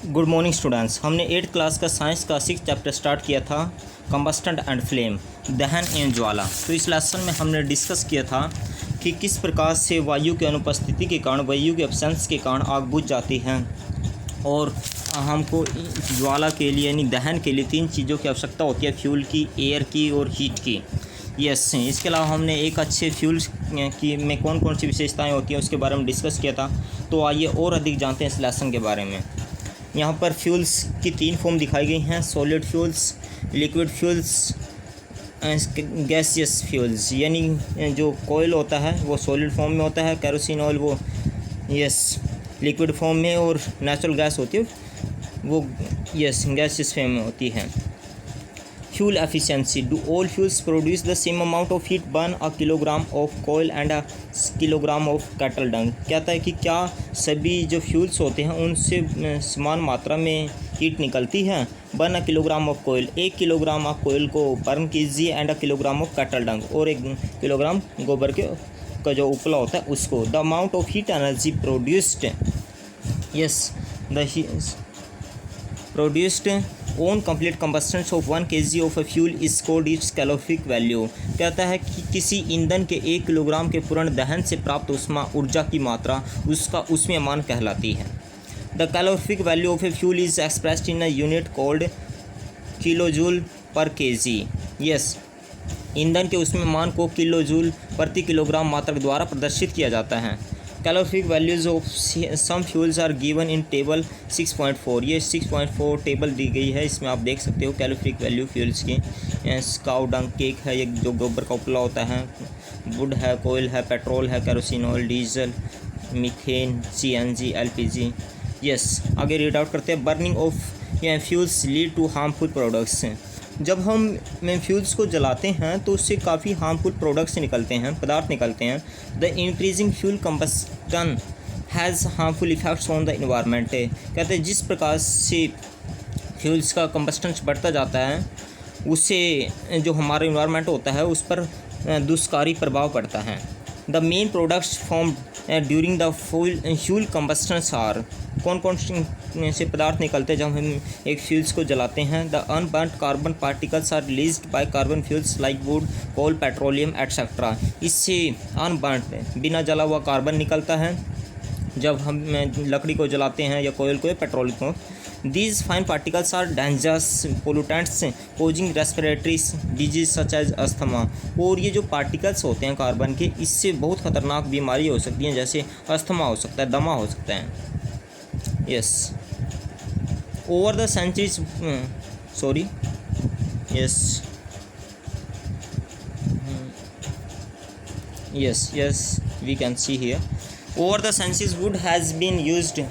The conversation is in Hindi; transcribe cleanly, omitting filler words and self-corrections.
Good morning students. हमने 8th क्लास का साइंस का 6th चैप्टर स्टार्ट किया था, कंबस्टेंट एंड फ्लेम, दहन एवं ज्वाला। तो इस लेसन में हमने डिस्कस किया था कि किस प्रकार से वायु की अनुपस्थिति के कारण, वायु के एब्सेंस के कारण आग बुझ जाती है और हमको ज्वाला के लिए यानी दहन के लिए 3 चीज़ों की आवश्यकता होती है, फ्यूल की, एयर की और हीट की। यस, इसके अलावा हमने एक अच्छे फ्यूल की में कौन कौन सी विशेषताएं होती हैं उसके बारे में डिस्कस किया था। तो आइए और अधिक जानते हैं इस लेसन के बारे में। यहाँ पर फ्यूल्स की 3 फॉर्म दिखाई गई हैं, solid fuels, liquid fuels, gaseous fuels. यानी जो कोयल होता है वो सॉलिड फॉर्म में होता है, केरोसिन ऑयल वो लिक्विड फॉर्म में, और नेचुरल गैस होती है वो गैसियस फॉर्म में होती है। Fuel efficiency, do all fuels produce the same amount of heat, burn a kilogram of coal and a kilogram of cattle dung. कहता है कि क्या सभी जो फ्यूल्स होते हैं उनसे समान मात्रा में हीट निकलती है। Burn a kilogram of coal, 1 kilogram of coal को बर्न कीजिए, and a kilogram of cattle dung, और 1 किलोग्राम गोबर का जो उपला होता है उसको। The amount of heat energy produced, produced on complete combustion of 1 kg of a fuel is called its calorific value। कहता है कि किसी ईंधन के 1 किलोग्राम के पूर्ण दहन से प्राप्त ऊर्जा की मात्रा उसमें मान कहलाती है। The calorific value of a fuel is expressed in a unit called kilojoule पर केजी। यस, ईंधन के उसमें मान को किलोजूल प्रति किलोग्राम मात्रक द्वारा प्रदर्शित किया जाता है। Calorific values of some fuels are given in table 6.4। ये 6.4 टेबल दी गई है, इसमें आप देख सकते हो कैलोरिफिक वैल्यू फ्यूल्स की। काउ डंग केक है, ये जो गोबर का उपला होता है, वुड है, कोयल है, पेट्रोल है, kerosene oil, diesel, methane, CNG, LPG। Yes, आगे रीड आउट करते हैं। Burning of fuels lead to harmful products. जब हम फ्यूल्स को जलाते हैं तो उससे काफ़ी हार्मफुल प्रोडक्ट्स निकलते हैं, पदार्थ निकलते हैं। The increasing fuel combustion has harmful effects on the environment. कहते हैं जिस प्रकार से फ्यूल्स का कंबस्टन बढ़ता जाता है उससे जो हमारा इन्वायरमेंट होता है उस पर दुष्कारी प्रभाव पड़ता है। The main products form during the fuel combustion are, कौन कौन से पदार्थ निकलते हैं जब हम एक फ्यूल्स को जलाते हैं। The unburned carbon particles are released by carbon fuels like wood, coal, petroleum etcetera. इससे अनबर्न्ड बिना जला हुआ कार्बन निकलता है जब हम लकड़ी को जलाते हैं या कोयल को या पेट्रोल को। These fine particles are dangerous pollutants causing respiratory disease such as asthma। और ये जो पार्टिकल्स होते हैं कार्बन के, इससे बहुत ख़तरनाक बीमारी हो सकती हैं, जैसे अस्थमा हो सकता है, दमा हो सकता है। Yes, over the centuries, yes, we can see here, over the centuries wood has been used